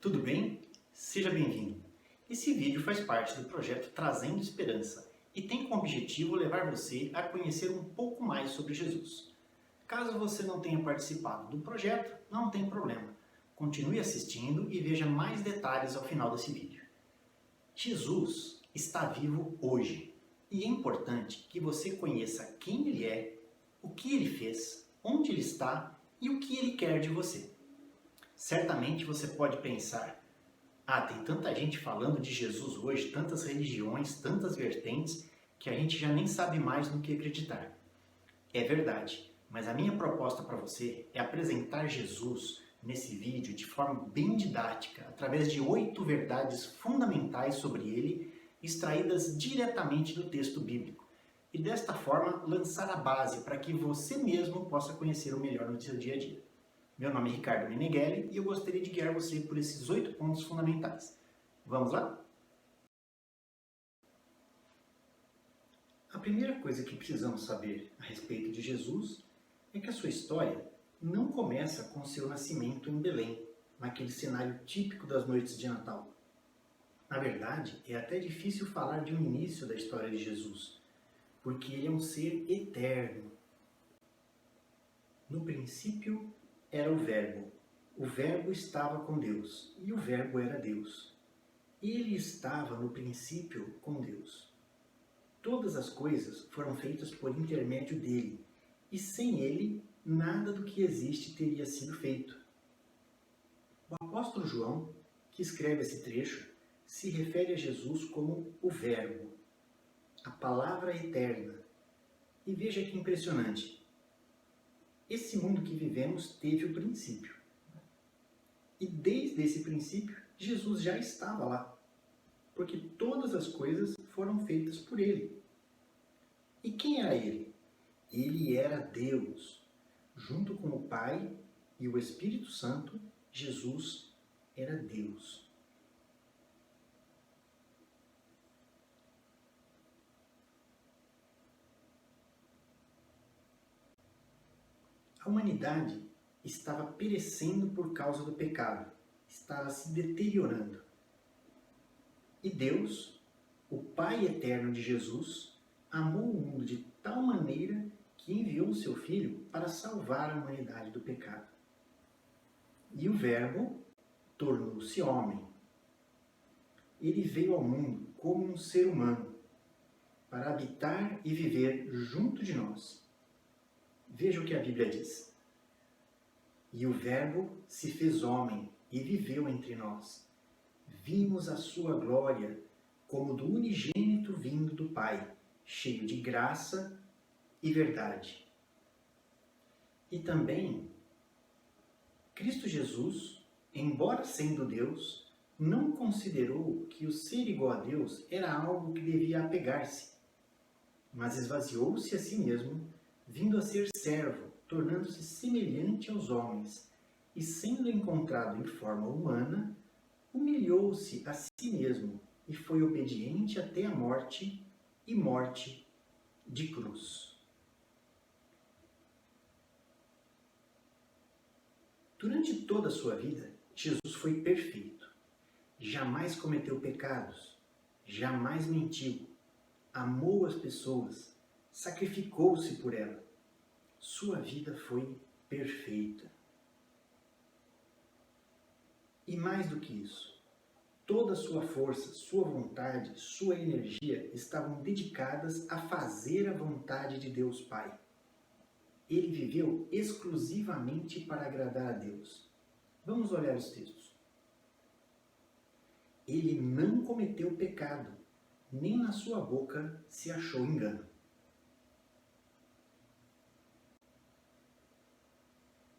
Tudo bem? Seja bem-vindo. Esse vídeo faz parte do projeto Trazendo Esperança e tem como objetivo levar você a conhecer um pouco mais sobre Jesus. Caso você não tenha participado do projeto, não tem problema. Continue assistindo e veja mais detalhes ao final desse vídeo. Jesus está vivo hoje e é importante que você conheça quem Ele é, o que Ele fez, onde Ele está e o que Ele quer de você. Certamente você pode pensar: tem tanta gente falando de Jesus hoje, tantas religiões, tantas vertentes, que a gente já nem sabe mais no que acreditar. É verdade, mas a minha proposta para você é apresentar Jesus nesse vídeo de forma bem didática, através de 8 verdades fundamentais sobre ele, extraídas diretamente do texto bíblico. E desta forma, lançar a base para que você mesmo possa conhecer o melhor no seu dia a dia. Meu nome é Ricardo Meneghelli e eu gostaria de guiar você por esses 8 pontos fundamentais. Vamos lá? A primeira coisa que precisamos saber a respeito de Jesus é que a sua história não começa com seu nascimento em Belém, naquele cenário típico das noites de Natal. Na verdade, é até difícil falar de um início da história de Jesus, porque ele é um ser eterno. No princípio era o Verbo estava com Deus, e o Verbo era Deus. Ele estava no princípio com Deus. Todas as coisas foram feitas por intermédio dele, e sem ele, nada do que existe teria sido feito. O apóstolo João, que escreve esse trecho, se refere a Jesus como o Verbo, a palavra eterna. E veja que impressionante. Esse mundo que vivemos teve o princípio. E desde esse princípio, Jesus já estava lá, porque todas as coisas foram feitas por ele. E quem era ele? Ele era Deus. Junto com o Pai e o Espírito Santo, Jesus era Deus. A humanidade estava perecendo por causa do pecado, estava se deteriorando. E Deus, o Pai eterno de Jesus, amou o mundo de tal maneira que enviou o seu Filho para salvar a humanidade do pecado. E o Verbo tornou-se homem. Ele veio ao mundo como um ser humano, para habitar e viver junto de nós. Veja o que a Bíblia diz. E o Verbo se fez homem e viveu entre nós. Vimos a sua glória como do unigênito vindo do Pai, cheio de graça e verdade. E também, Cristo Jesus, embora sendo Deus, não considerou que o ser igual a Deus era algo que devia apegar-se, mas esvaziou-se a si mesmo, vindo a ser servo, tornando-se semelhante aos homens, e sendo encontrado em forma humana, humilhou-se a si mesmo e foi obediente até a morte e morte de cruz. Durante toda a sua vida, Jesus foi perfeito. Jamais cometeu pecados, jamais mentiu, amou as pessoas, sacrificou-se por ela. Sua vida foi perfeita. E mais do que isso, toda a sua força, sua vontade, sua energia estavam dedicadas a fazer a vontade de Deus Pai. Ele viveu exclusivamente para agradar a Deus. Vamos olhar os textos. Ele não cometeu pecado, nem na sua boca se achou engano.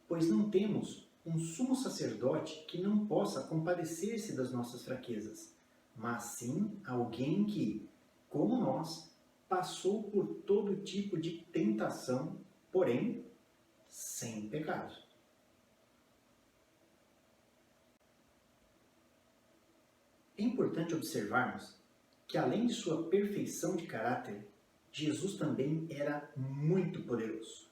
Pois não temos um sumo sacerdote que não possa compadecer-se das nossas fraquezas, mas sim alguém que, como nós, passou por todo tipo de tentação, porém, sem pecado. É importante observarmos que, além de sua perfeição de caráter, Jesus também era muito poderoso.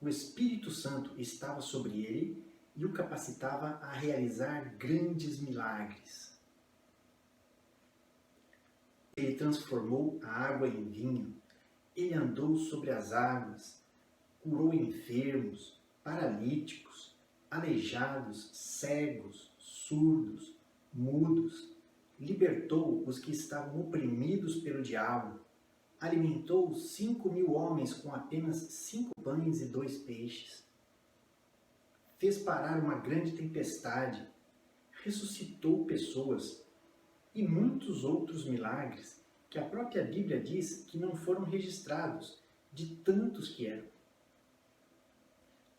O Espírito Santo estava sobre ele e o capacitava a realizar grandes milagres. Ele transformou a água em vinho, ele andou sobre as águas, curou enfermos, paralíticos, aleijados, cegos, surdos, mudos, libertou os que estavam oprimidos pelo diabo, alimentou 5.000 homens com apenas 5 pães e 2 peixes, fez parar uma grande tempestade, ressuscitou pessoas e muitos outros milagres que a própria Bíblia diz que não foram registrados, de tantos que eram.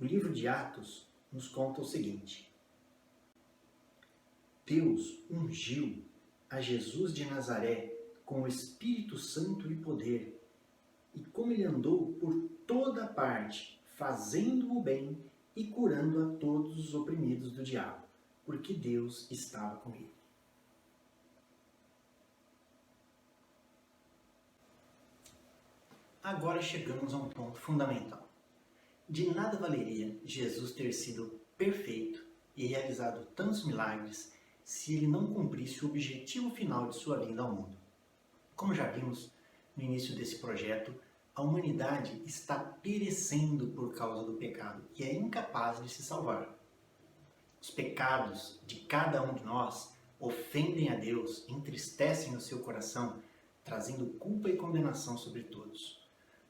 O livro de Atos nos conta o seguinte: Deus ungiu a Jesus de Nazaré com o Espírito Santo e poder, e como ele andou por toda parte, fazendo o bem e curando a todos os oprimidos do diabo, porque Deus estava com ele. Agora chegamos a um ponto fundamental. De nada valeria Jesus ter sido perfeito e realizado tantos milagres se ele não cumprisse o objetivo final de sua vinda ao mundo. Como já vimos no início desse projeto, a humanidade está perecendo por causa do pecado e é incapaz de se salvar. Os pecados de cada um de nós ofendem a Deus, entristecem o seu coração, trazendo culpa e condenação sobre todos.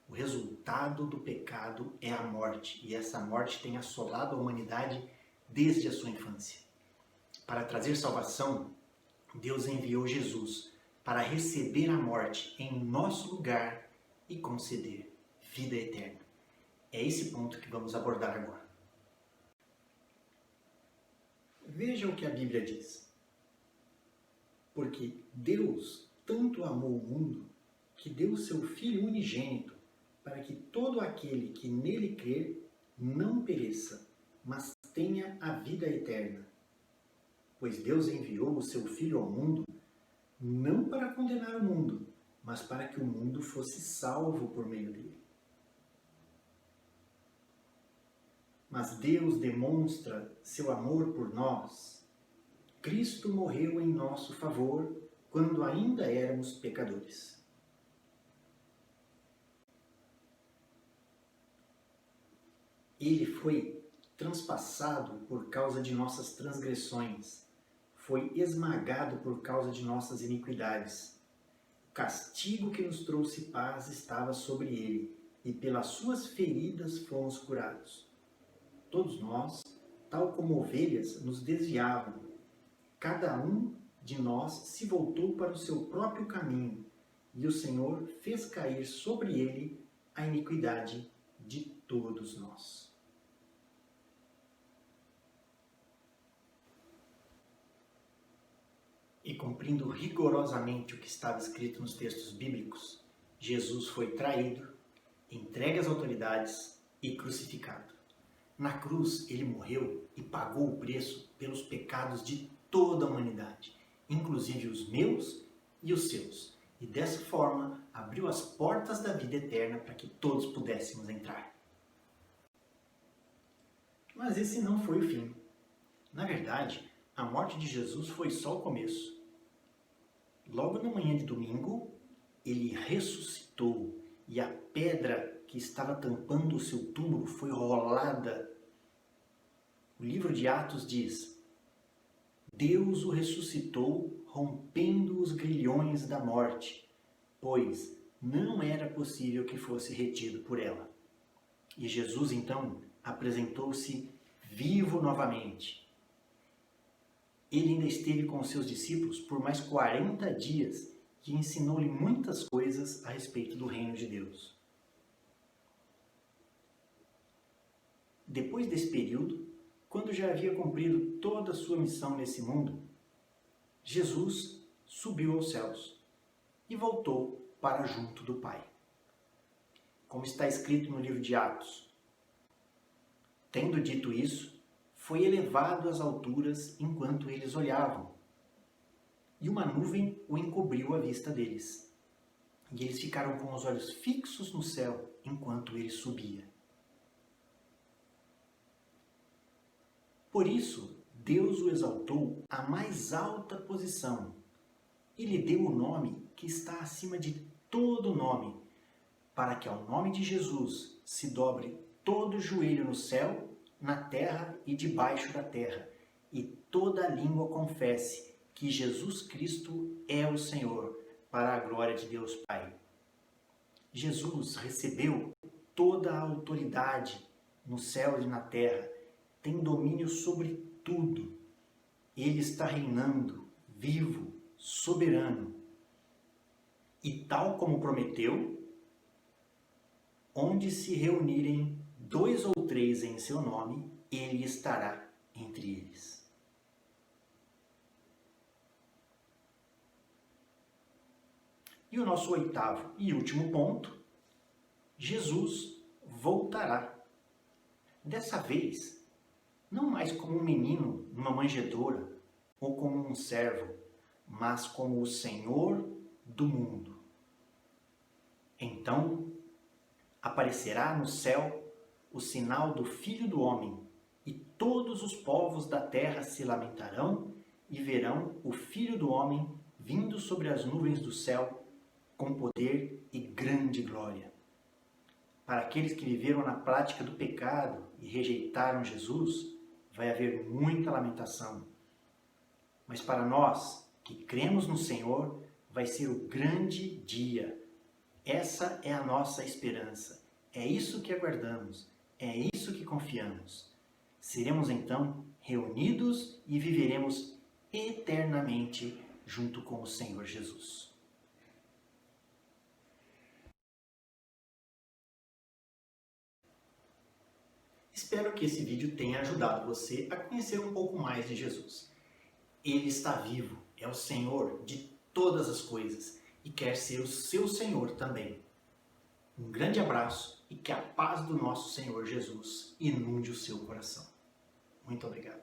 O resultado do pecado é a morte, e essa morte tem assolado a humanidade desde a sua infância. Para trazer salvação, Deus enviou Jesus para receber a morte em nosso lugar e conceder vida eterna. É esse ponto que vamos abordar agora. Veja o que a Bíblia diz. Porque Deus tanto amou o mundo que deu o seu Filho unigênito para que todo aquele que nele crer não pereça, mas tenha a vida eterna. Pois Deus enviou o seu Filho ao mundo não para condenar o mundo, mas para que o mundo fosse salvo por meio dele. Mas Deus demonstra seu amor por nós. Cristo morreu em nosso favor quando ainda éramos pecadores. Ele foi transpassado por causa de nossas transgressões, foi esmagado por causa de nossas iniquidades. O castigo que nos trouxe paz estava sobre ele, e pelas suas feridas fomos curados. Todos nós, tal como ovelhas, nos desviávamos. Cada um de nós se voltou para o seu próprio caminho, e o Senhor fez cair sobre ele a iniquidade de todos nós. E cumprindo rigorosamente o que estava escrito nos textos bíblicos, Jesus foi traído, entregue às autoridades e crucificado. Na cruz, ele morreu e pagou o preço pelos pecados de toda a humanidade, inclusive os meus e os seus. E dessa forma, abriu as portas da vida eterna para que todos pudéssemos entrar. Mas esse não foi o fim. Na verdade, a morte de Jesus foi só o começo. Logo na manhã de domingo, ele ressuscitou e a pedra que estava tampando o seu túmulo foi rolada. O livro de Atos diz: Deus o ressuscitou, rompendo os grilhões da morte, pois não era possível que fosse retido por ela. E Jesus, então, apresentou-se vivo novamente. Ele ainda esteve com os seus discípulos por mais 40 dias e ensinou-lhe muitas coisas a respeito do reino de Deus. Depois desse período, quando já havia cumprido toda a sua missão nesse mundo, Jesus subiu aos céus e voltou para junto do Pai. Como está escrito no livro de Atos: tendo dito isso, foi elevado às alturas enquanto eles olhavam, e uma nuvem o encobriu à vista deles. E eles ficaram com os olhos fixos no céu enquanto ele subia. Por isso, Deus o exaltou à mais alta posição e lhe deu o nome que está acima de todo nome, para que ao nome de Jesus se dobre todo joelho no céu, na terra e debaixo da terra, e toda língua confesse que Jesus Cristo é o Senhor, para a glória de Deus Pai. Jesus recebeu toda a autoridade no céu e na terra, tem domínio sobre tudo. Ele está reinando, vivo, soberano. E tal como prometeu, onde se reunirem 2 ou 3 em seu nome, ele estará entre eles. E o nosso 8º e último ponto, Jesus voltará. Dessa vez, não mais como um menino numa manjedoura ou como um servo, mas como o Senhor do mundo. Então, aparecerá no céu o sinal do Filho do Homem, e todos os povos da terra se lamentarão e verão o Filho do Homem vindo sobre as nuvens do céu com poder e grande glória. Para aqueles que viveram na prática do pecado e rejeitaram Jesus, vai haver muita lamentação. Mas para nós que cremos no Senhor, vai ser o grande dia. Essa é a nossa esperança. É isso que aguardamos. É isso que confiamos. Seremos então reunidos e viveremos eternamente junto com o Senhor Jesus. Espero que esse vídeo tenha ajudado você a conhecer um pouco mais de Jesus. Ele está vivo, é o Senhor de todas as coisas e quer ser o seu Senhor também. Um grande abraço e que a paz do nosso Senhor Jesus inunde o seu coração. Muito obrigado.